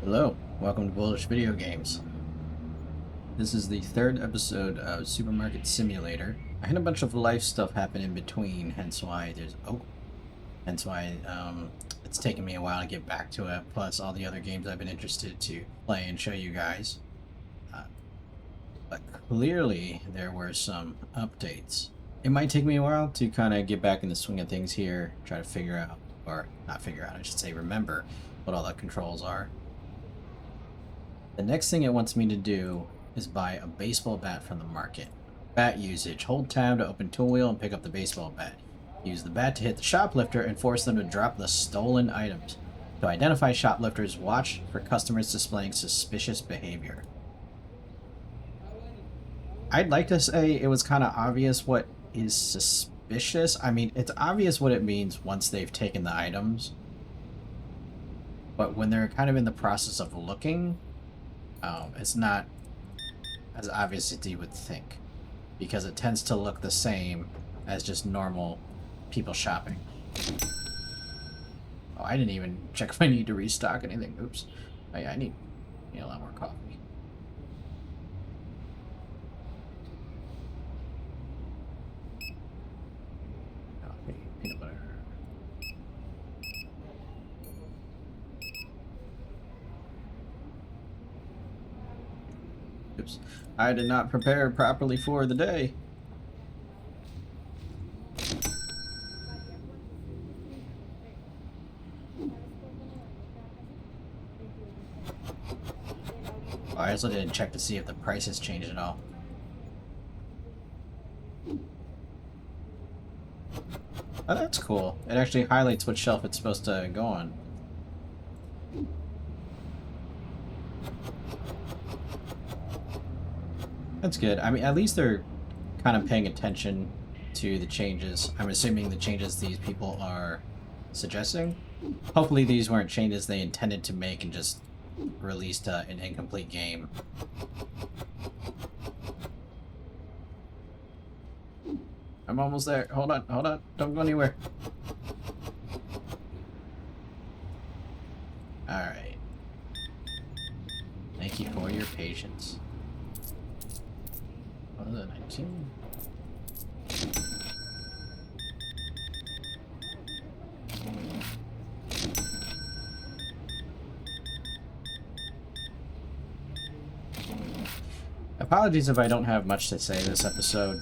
Hello, welcome to Bullish Video Games. This is the third episode of Supermarket Simulator. I had a bunch of life stuff happen in between, hence why it's taken me a while to get back to it, plus all the other games I've been interested to play and show you guys. But clearly there were some updates. It might take me a while to kind of get back in the swing of things here, try to figure out, or not figure out, I should say remember what all the controls are. The next thing it wants me to do is buy a baseball bat from the market. Bat usage. Hold tab to open tool wheel and pick up the baseball bat. Use the bat to hit the shoplifter and force them to drop the stolen items. To identify shoplifters, watch for customers displaying suspicious behavior. I'd like to say it was kind of obvious what is suspicious. I mean, it's obvious what it means once they've taken the items. But when they're kind of in the process of looking, it's not as obvious as you would think, because it tends to look the same as just normal people shopping. Oh, I didn't even check if I need to restock anything. Oops. Oh, yeah, I need a lot more coffee. Coffee, peanut butter. Oops. I did not prepare properly for the day. I also didn't check to see if the prices changed at all. Oh, that's cool. It actually highlights what shelf it's supposed to go on. That's good. I mean, at least they're kind of paying attention to the changes. I'm assuming the changes these people are suggesting. Hopefully these weren't changes they intended to make and just released an incomplete game. I'm almost there. Hold on. Don't go anywhere. Alright. Thank you for your patience. What was it, 19? Apologies if I don't have much to say this episode.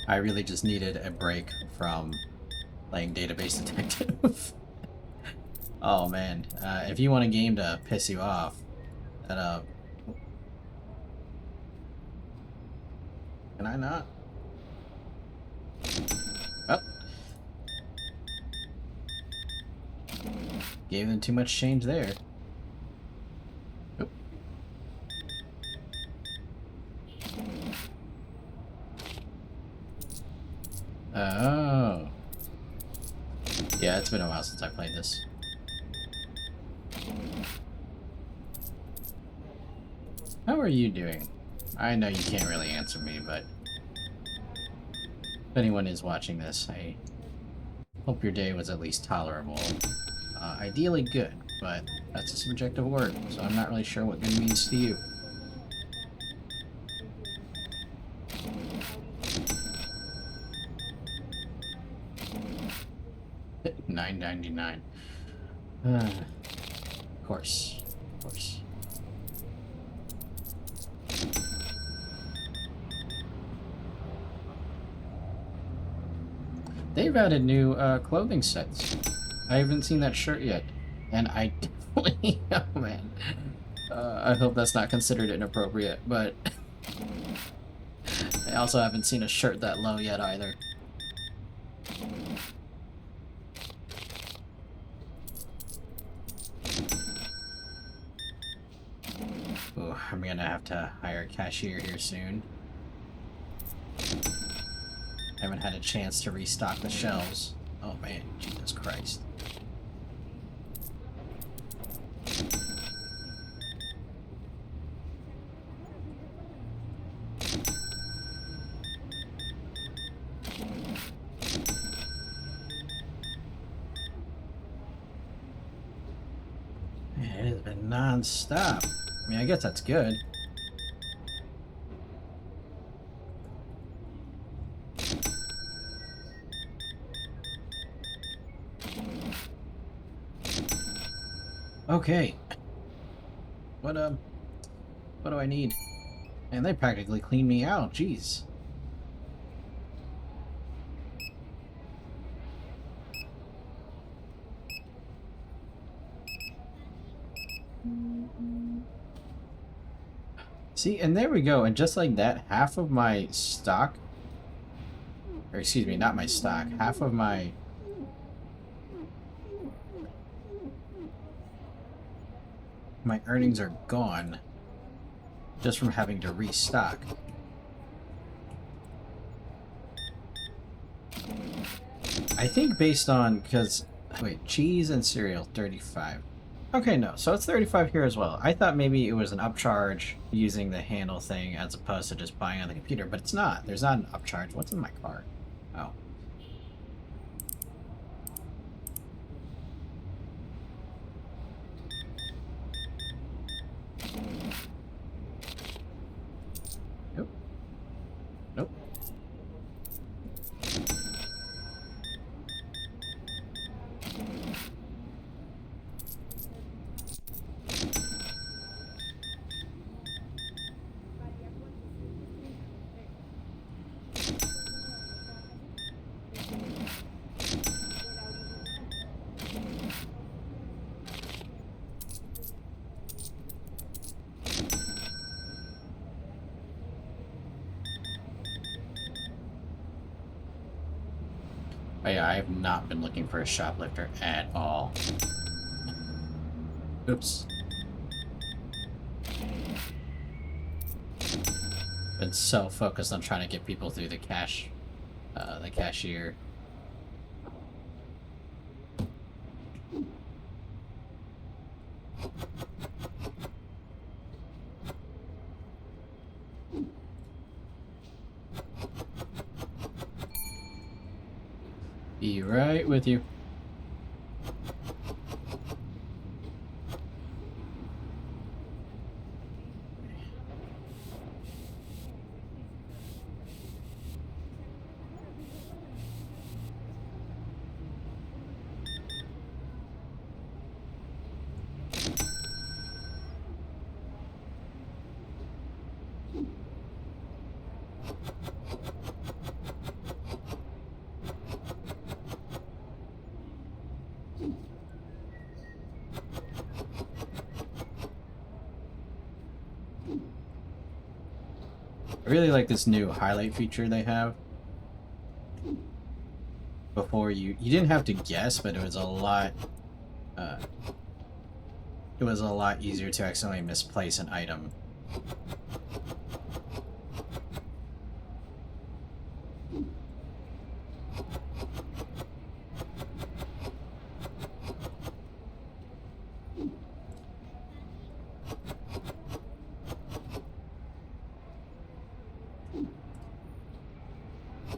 I really just needed a break from playing Database Detective. Oh man, if you want a game to piss you off, that can I not? Oh. Gave them too much change there. Oop. Oh. Yeah, it's been a while since I played this. How are you doing? I know you can't really answer me, but if anyone is watching this, I hope your day was at least tolerable. Ideally good, but that's a subjective word, so I'm not really sure what good means to you. $9.99. Of course. They've added new clothing sets. I haven't seen that shirt yet, and I definitely, oh man, I hope that's not considered inappropriate, but I also haven't seen a shirt that low yet either. Ooh, I'm gonna have to hire a cashier here soon. I haven't had a chance to restock the shelves. Oh man, Jesus Christ. has been non-stop. I mean, I guess that's good. Okay. What do I need? And they practically cleaned me out, jeez. See, and there we go, and just like that, half of my stock, or excuse me, not my stock, half of my earnings are gone just from having to restock. I think based on, because, wait, cheese and cereal, 35. Okay, no, so it's 35 here as well. I thought maybe it was an upcharge using the handle thing as opposed to just buying on the computer, but it's not. There's not an upcharge. What's in my cart? Oh. Nope. Nope. Oh yeah, I have not been looking for a shoplifter at all. Oops. Been so focused on trying to get people through the cashier. Be right with you. I really like this new highlight feature they have. Before you didn't have to guess, but it was a lot easier to accidentally misplace an item.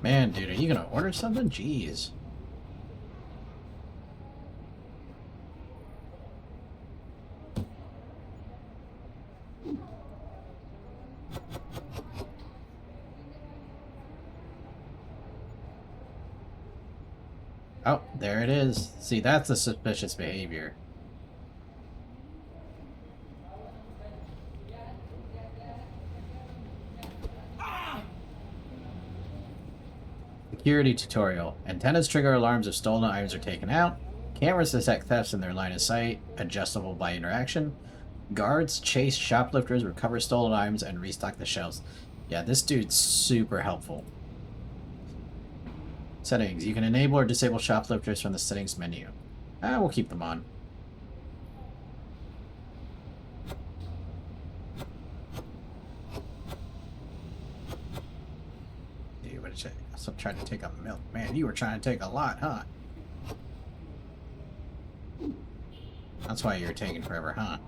Man, dude, are you gonna order something? Jeez. Oh, there it is. See, that's the suspicious behavior. Security tutorial. Antennas trigger alarms if stolen items are taken out. Cameras detect thefts in their line of sight, adjustable by interaction. Guards chase shoplifters, recover stolen items, and restock the shelves. Yeah, this dude's super helpful. Settings. You can enable or disable shoplifters from the settings menu. We'll keep them on. Dude, what did you... I'm trying to take a milk. Man, you were trying to take a lot, huh? That's why you were taking forever, huh?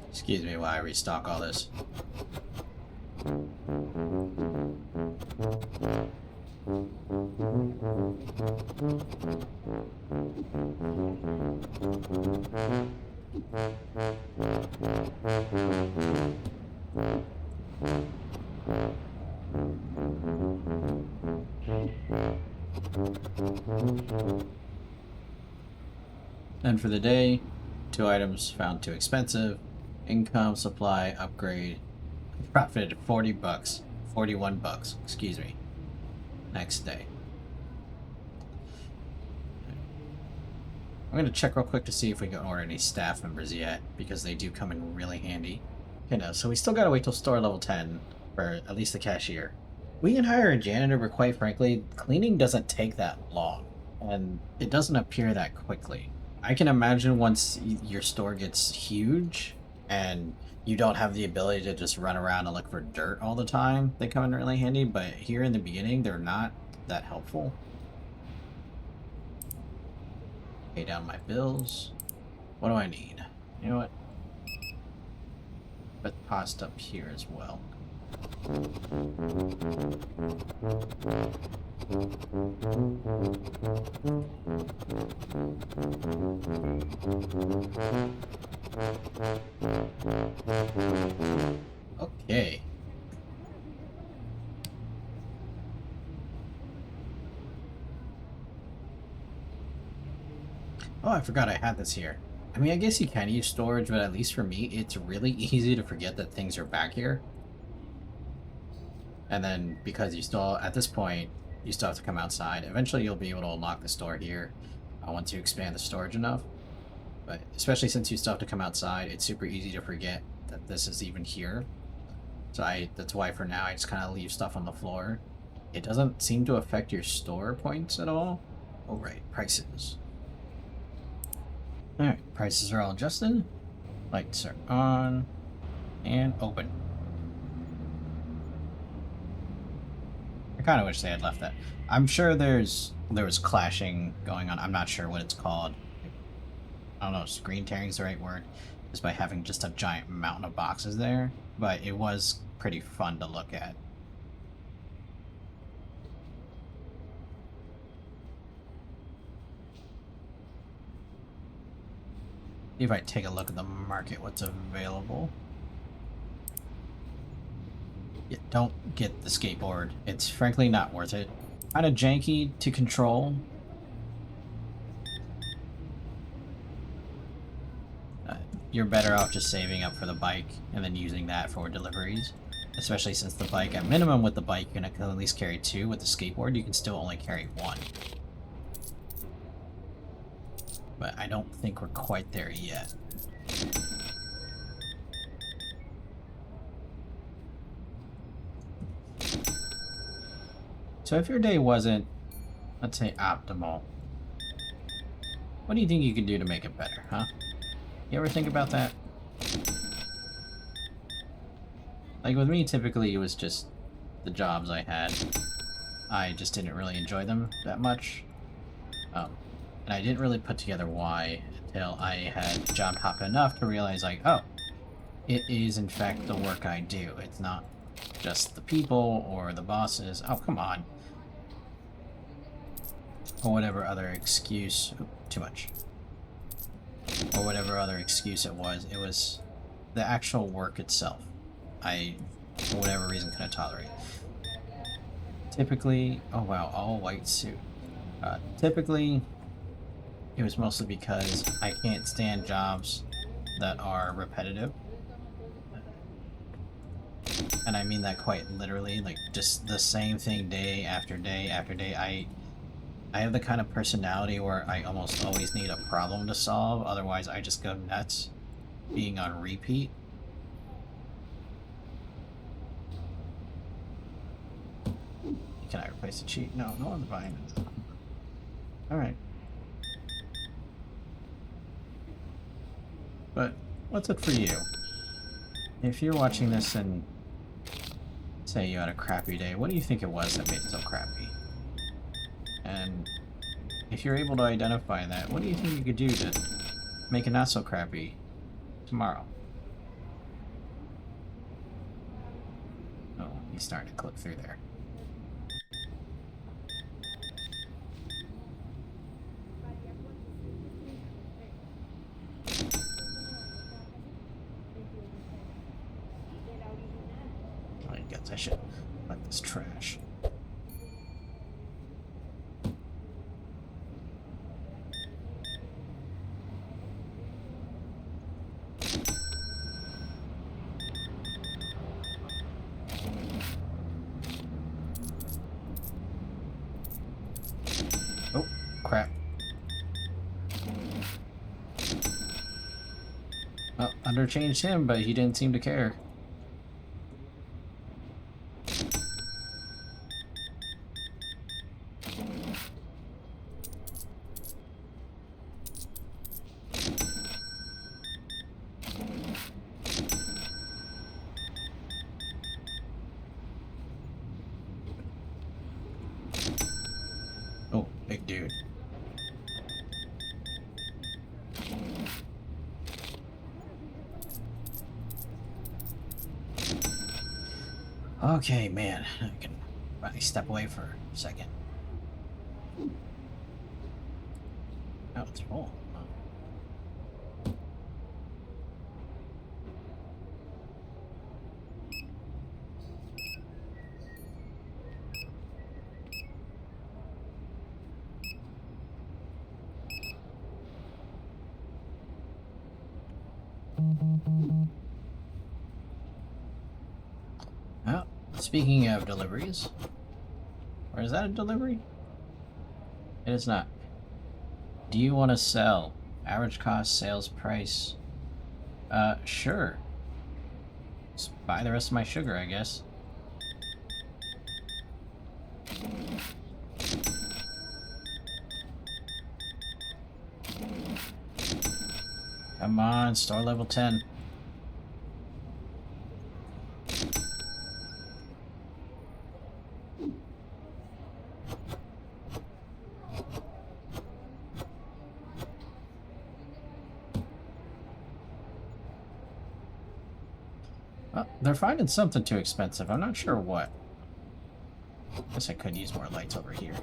Excuse me while I restock all this. And for the day, 2 items found too expensive. Income, supply, upgrade. Profited 40 bucks. 41 bucks, excuse me. Next day. I'm gonna check real quick to see if we can order any staff members yet, because they do come in really handy. Okay, no, so we still gotta wait till store level 10 for at least the cashier. We can hire a janitor, but quite frankly, cleaning doesn't take that long, and it doesn't appear that quickly. I can imagine once your store gets huge and you don't have the ability to just run around and look for dirt all the time, they come in really handy, but here in the beginning, they're not that helpful. Pay down my bills. What do I need? You know what? Put pasta up here as well. Okay. Oh, I forgot I had this here. I mean, I guess you can use storage, but at least for me, it's really easy to forget that things are back here. And then, because you still, at this point, you still have to come outside. Eventually, you'll be able to unlock the store here once you expand the storage enough. But especially since you still have to come outside, it's super easy to forget that this is even here. So that's why for now, I just kind of leave stuff on the floor. It doesn't seem to affect your store points at all. Oh, right, prices. Alright, prices are all adjusted. Lights are on. And open. I kind of wish they had left that. I'm sure there was clashing going on. I'm not sure what it's called. I don't know if screen tearing is the right word. Just by having just a giant mountain of boxes there. But it was pretty fun to look at. If I take a look at the market, what's available. Yeah, don't get the skateboard. It's frankly not worth it. Kind of janky to control. You're better off just saving up for the bike and then using that for deliveries. Especially since the bike, at minimum with the bike, you're gonna at least carry 2. With the skateboard, you can still only carry 1. But I don't think we're quite there yet. So if your day wasn't, let's say, optimal, what do you think you could do to make it better, huh? You ever think about that? Like with me, typically it was just the jobs I had. I just didn't really enjoy them that much. And I didn't really put together why until I had job hopped enough to realize, like, oh, it is in fact the work I do. It's not just the people or the bosses. Oh, come on. Or whatever other excuse. Ooh, too much. Or whatever other excuse it was the actual work itself. I, for whatever reason, couldn't tolerate. Typically, oh wow, all white suit. Typically, it was mostly because I can't stand jobs that are repetitive. And I mean that quite literally, like just the same thing day after day after day. I have the kind of personality where I almost always need a problem to solve, otherwise I just go nuts being on repeat. Can I replace the cheat? No, no one's buying it. Alright. But what's it for you? If you're watching this and say you had a crappy day, what do you think it was that made it so crappy? And if you're able to identify that, what do you think you could do to make it not so crappy tomorrow? Oh, he's starting to click through there. I guess I should let this trash. Oh, crap. Well, underchanged him, but he didn't seem to care. Oh, big dude. Okay, man. I can probably step away for a second. Oh, it's full. Well, speaking of deliveries, or is that a delivery? It is not. Do you want to sell? Average cost, sales price. Sure. Just buy the rest of my sugar, I guess. Come on, store level 10. Well, they're finding something too expensive. I'm not sure what. Guess I could use more lights over here.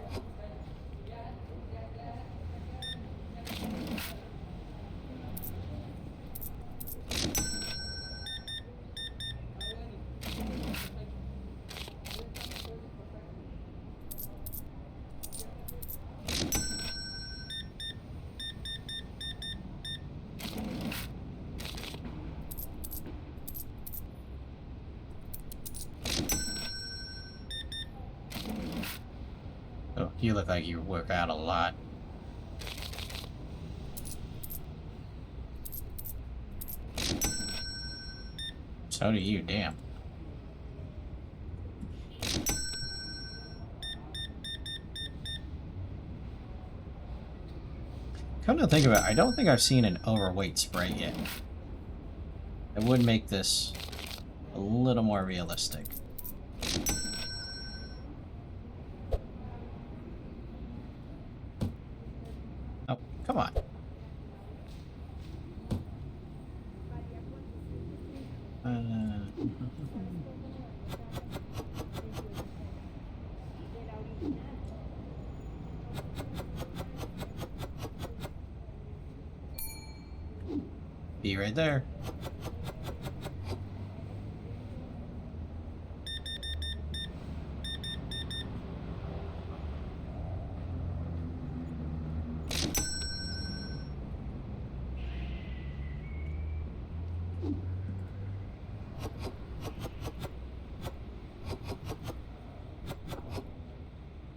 Oh, you look like you work out a lot. So do you, damn. Come to think of it, I don't think I've seen an overweight spray yet. It would make this a little more realistic. Oh, come on. Be right there.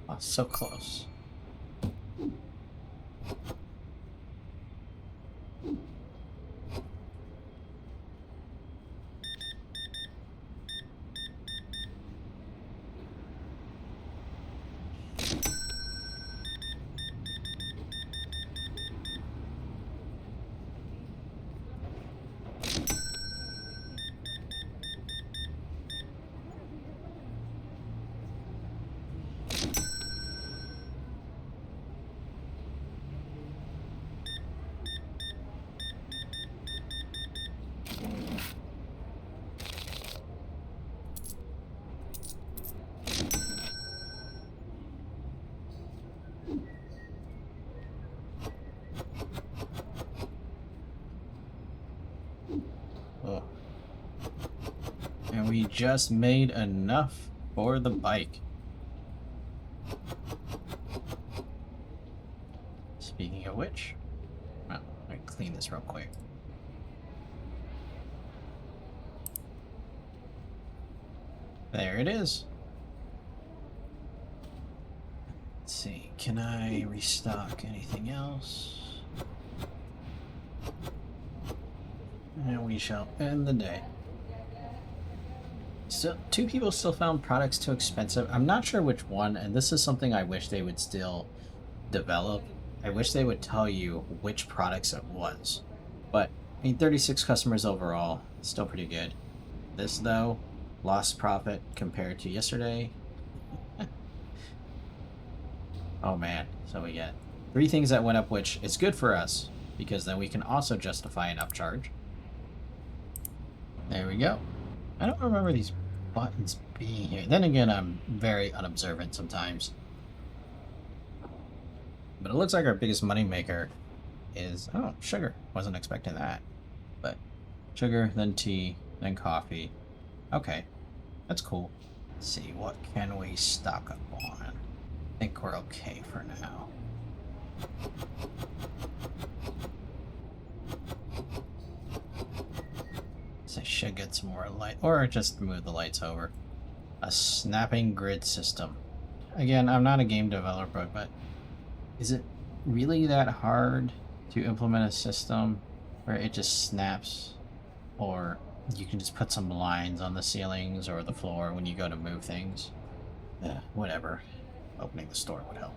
Oh, so close. Oh. And we just made enough for the bike. Speaking of which, well, let me clean this real quick. There it is. Let's see, can I restock anything else? And we shall end the day. So, 2 people still found products too expensive. I'm not sure which one, and this is something I wish they would still develop. I wish they would tell you which products it was. But, I mean, 36 customers overall, still pretty good. This, though, lost profit compared to yesterday. Oh man, so we get 3 things that went up, which is good for us, because then we can also justify an upcharge. There we go. I don't remember these buttons being here. Then again, I'm very unobservant sometimes. But it looks like our biggest moneymaker is... Oh, sugar. Wasn't expecting that. But sugar, then tea, then coffee. Okay, that's cool. Let's see, what can we stock up on? I think we're okay for now. So I should get some more light, or just move the lights over. A snapping grid system. Again, I'm not a game developer, but is it really that hard to implement a system where it just snaps? Or you can just put some lines on the ceilings or the floor when you go to move things? Whatever. Opening the store would help.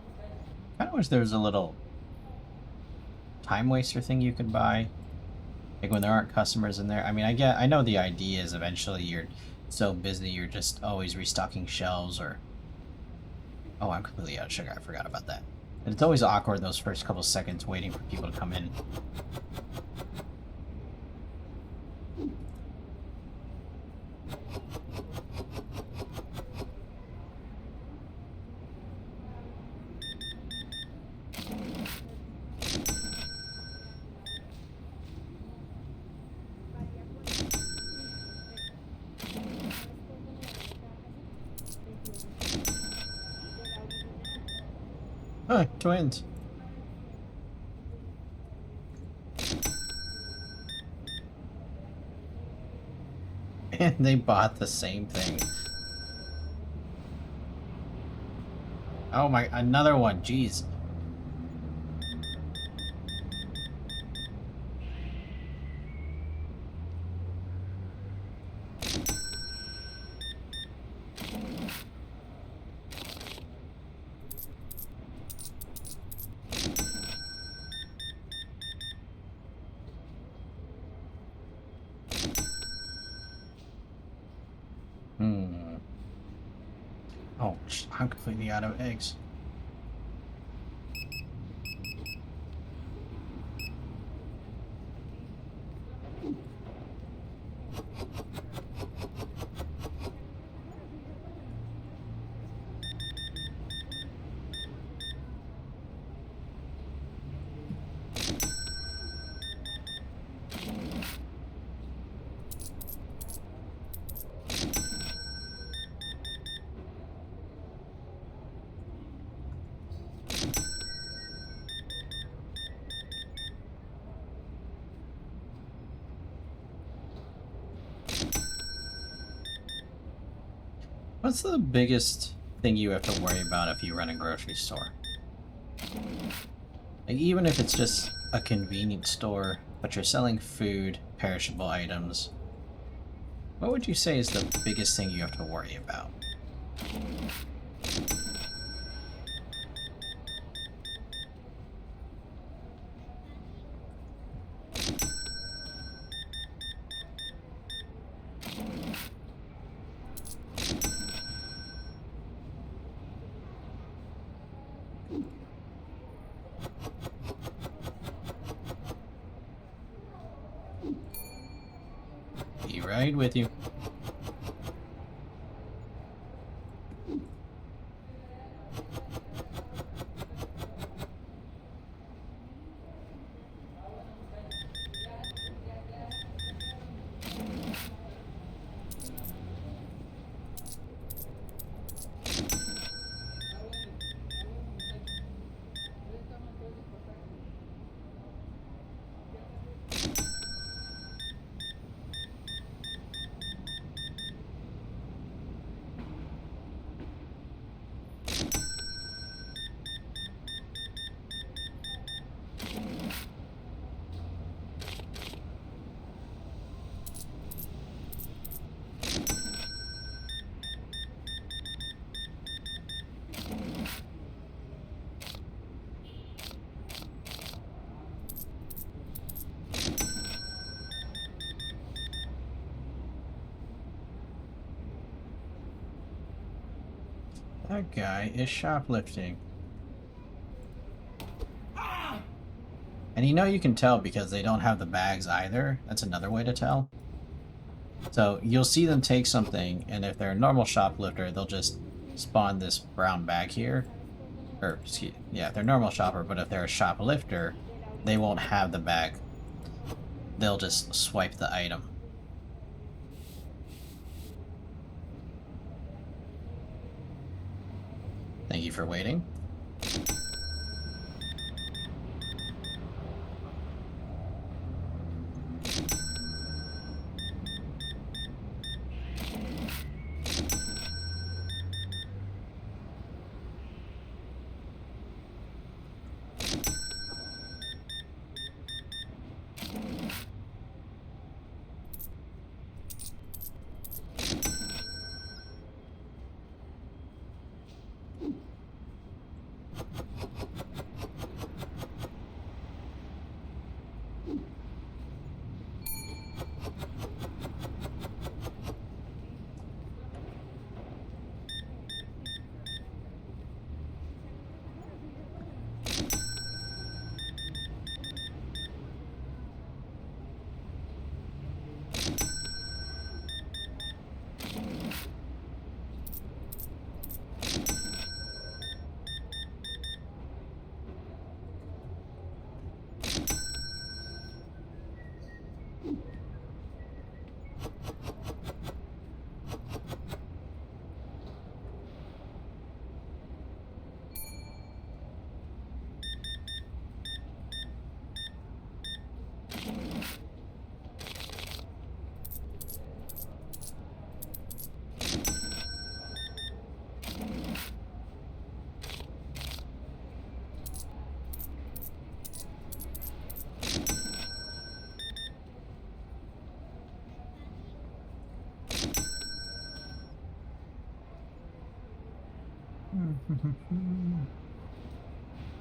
Kind of wish there was a little time waster thing you could buy, like when there aren't customers in there. I mean, I know the idea is eventually you're so busy you're just always restocking shelves, or... Oh, I'm completely out of sugar. I forgot about that. And it's always awkward those first couple seconds waiting for people to come in. Oh, twins. And they bought the same thing. Oh my, another one, jeez. Oh, I'm completely out of eggs. What's the biggest thing you have to worry about if you run a grocery store? Like, even if it's just a convenience store, but you're selling food, perishable items, what would you say is the biggest thing you have to worry about? Be right with you. That guy is shoplifting. And you know you can tell because they don't have the bags either. That's another way to tell. So you'll see them take something, and if they're a normal shoplifter, they'll just spawn this brown bag here. Or, excuse, yeah, they're a normal shopper, but if they're a shoplifter, they won't have the bag. They'll just swipe the item. Thank you for waiting.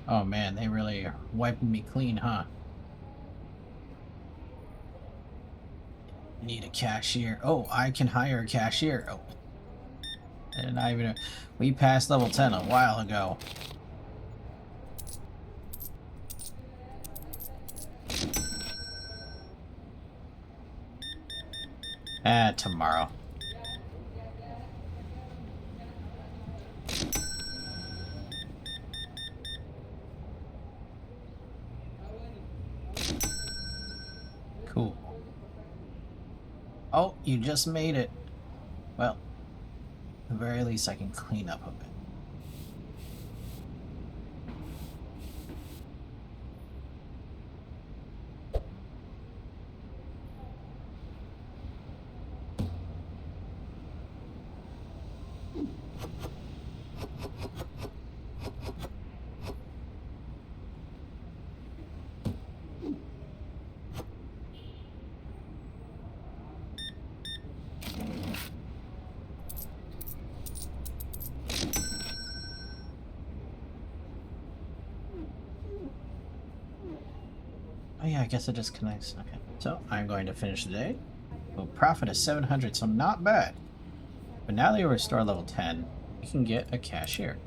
Oh man, they really are wiping me clean, huh? Need a cashier. Oh, I can hire a cashier. Oh, and I even we passed level 10 a while ago. Tomorrow. Cool. Oh, you just made it. Well, at the very least I can clean up a bit. Oh yeah, I guess it just connects. Okay. So I'm going to finish the day. Well, profit is 700, so not bad. But now that you restore level 10, you can get a cashier.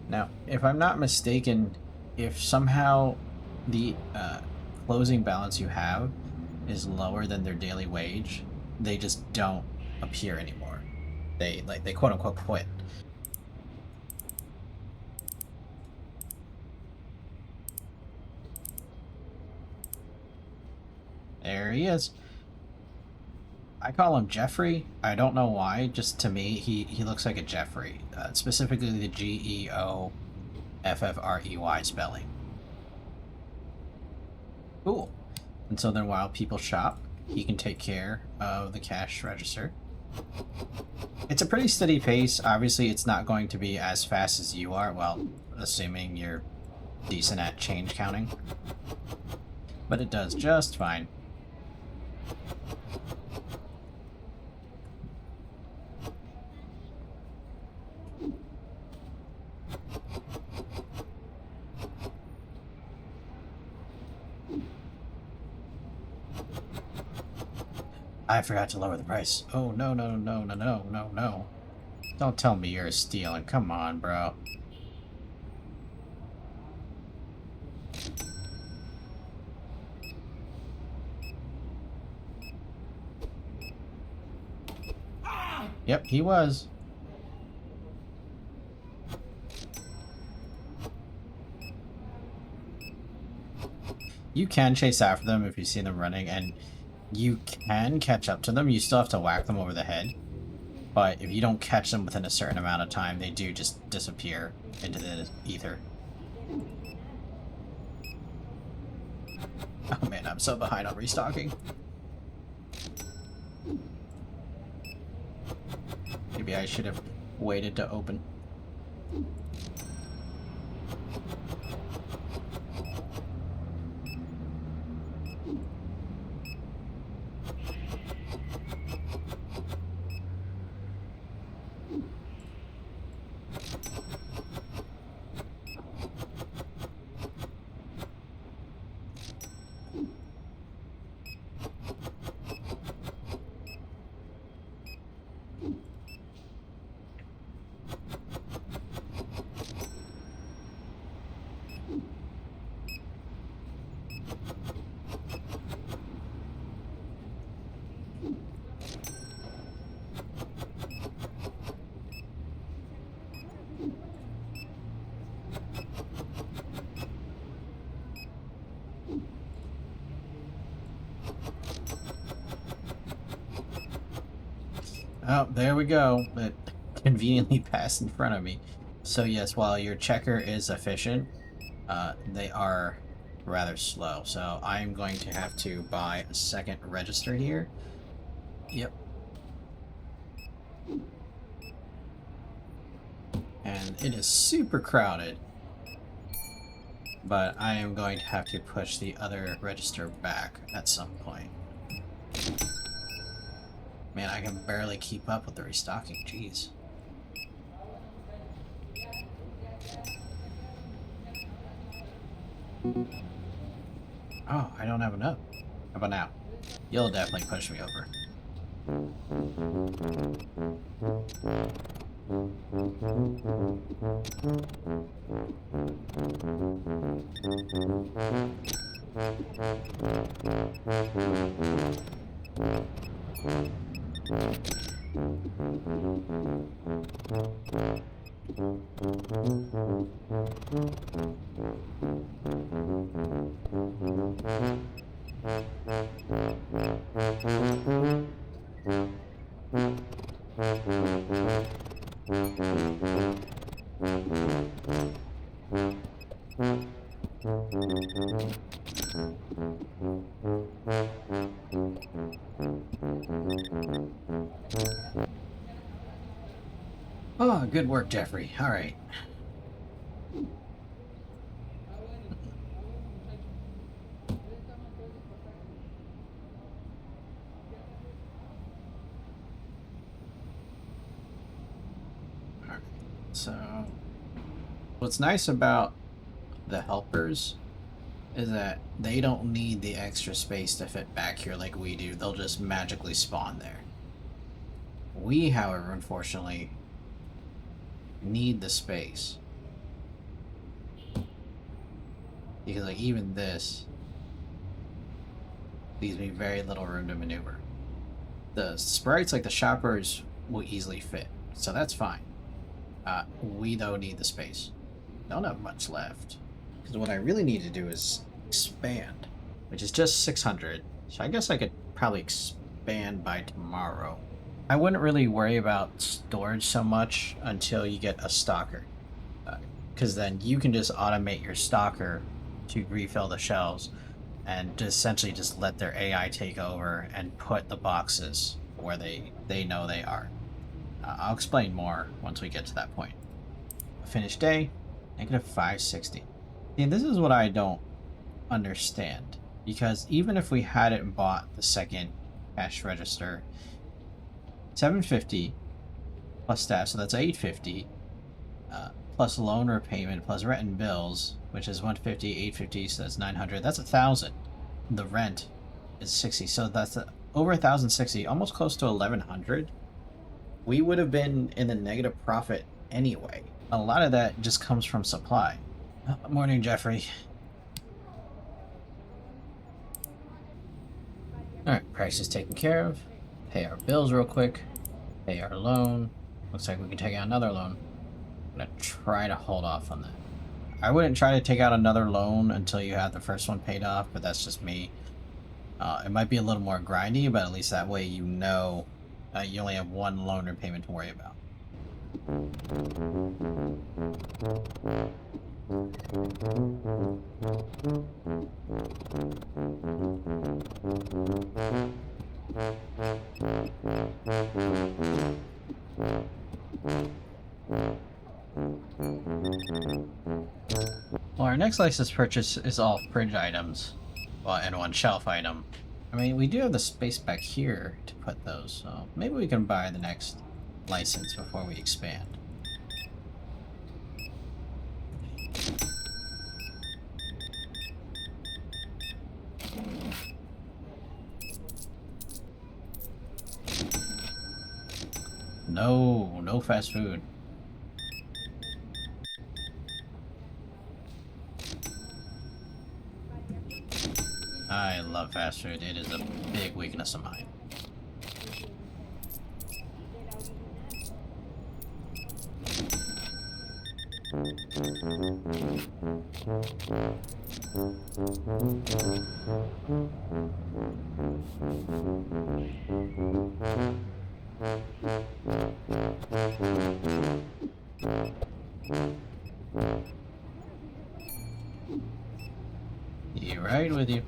Now, if I'm not mistaken, if somehow the closing balance you have is lower than their daily wage, they just don't appear anymore. They quote unquote quit. There he is. I call him Jeffrey. I don't know why. Just to me, he looks like a Jeffrey. Specifically the Geoffrey spelling. Cool. And so then while people shop, he can take care of the cash register. It's a pretty steady pace. Obviously, it's not going to be as fast as you are. Well, assuming you're decent at change counting. But it does just fine. I forgot to lower the price. Oh, no, no, no, no, no, no, no. Don't tell me you're stealing. Come on, bro. Yep, he was. You can chase after them if you see them running, and you can catch up to them. You still have to whack them over the head. But if you don't catch them within a certain amount of time, they do just disappear into the ether. Oh man, I'm so behind on restocking. Maybe I should have waited to open. Oh, there we go. It conveniently passed in front of me. So yes, while your checker is efficient, they are rather slow. So I'm going to have to buy a second register here. Yep. And it is super crowded. But I am going to have to push the other register back at some point. Man, I can barely keep up with the restocking, jeez. Oh, I don't have enough. How about now? You'll definitely push me over. Oh, good work, Jeffrey. All right. So, what's nice about the helpers is that they don't need the extra space to fit back here like we do. They'll just magically spawn there. We, however, unfortunately, need the space. Because, like, even this leaves me very little room to maneuver. The sprites, like the shoppers, will easily fit. So that's fine. We, though, need the space. Don't have much left. Because what I really need to do is expand, which is just 600. So I guess I could probably expand by tomorrow. I wouldn't really worry about storage so much until you get a stalker. Because then you can just automate your stalker to refill the shelves and essentially just let their AI take over and put the boxes where they know they are. I'll explain more once we get to that point. Finished day, negative 560. And this is what I don't understand. Because even if we hadn't bought the second cash register, 750 plus staff, so that's 850, plus loan repayment, plus rent and bills, which is 150, 850, so that's 900. That's 1,000. The rent is 60, so that's over 1,060, almost close to 1,100. we would have been in the negative profit anyway. A lot of that just comes from supply. Morning, Jeffrey. Alright, price is taken care of. Pay our bills real quick. Pay our loan. Looks like we can take out another loan. I'm gonna try to hold off on that. I wouldn't try to take out another loan until you have the first one paid off, but that's just me. It might be a little more grindy, but at least that way you know you only have one loan repayment to worry about. Well, our next license purchase is all fridge items, well, and one shelf item. I mean, we do have the space back here to put those, so maybe we can buy the next license before we expand. No fast food. I love fast food. It is a big weakness of mine. You're right with you.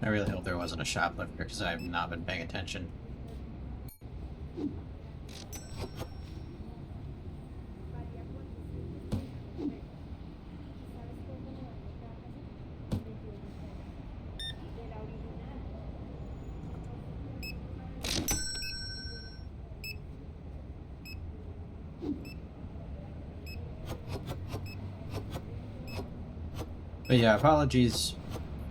I really hope there wasn't a shoplifter because I have not been paying attention. But yeah, apologies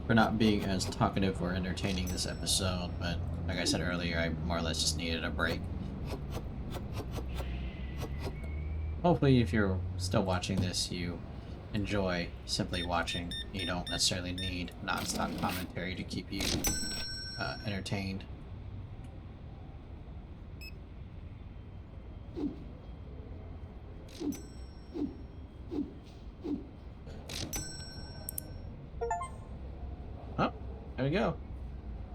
for not being as talkative or entertaining this episode, but like I said earlier, I more or less just needed a break. Hopefully, if you're still watching this, you enjoy simply watching. You don't necessarily need non-stop commentary to keep you entertained. Oh, there we go.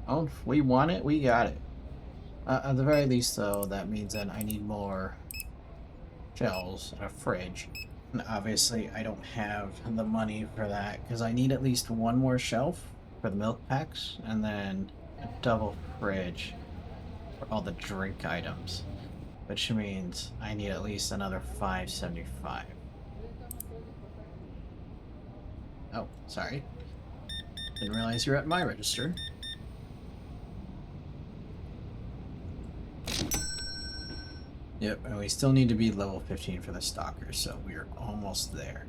Oh, if we want it, we got it. At the very least, though, that means that I need more shelves and a fridge. And obviously, I don't have the money for that, because I need at least one more shelf for the milk packs, and then a double fridge for all the drink items. Which means I need at least another $5.75. Oh, sorry. Didn't realize you're at my register. Yep, and we still need to be level 15 for the stalker, so we're almost there.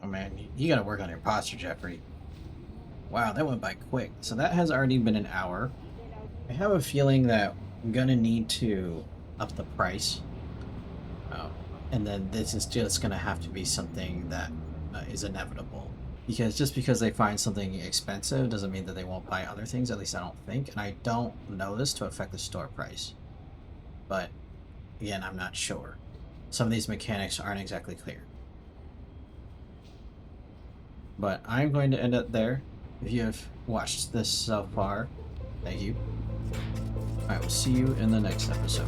Oh man, you gotta work on your posture, Jeffrey. Wow, that went by quick. So that has already been an hour. I have a feeling that I'm gonna need to up the price. And then this is just gonna have to be something that is inevitable. Because just because they find something expensive doesn't mean that they won't buy other things, at least I don't think. And I don't know this to affect the store price. But again, I'm not sure. Some of these mechanics aren't exactly clear. But I'm going to end it there. If you have watched this so far, thank you. I will see you in the next episode.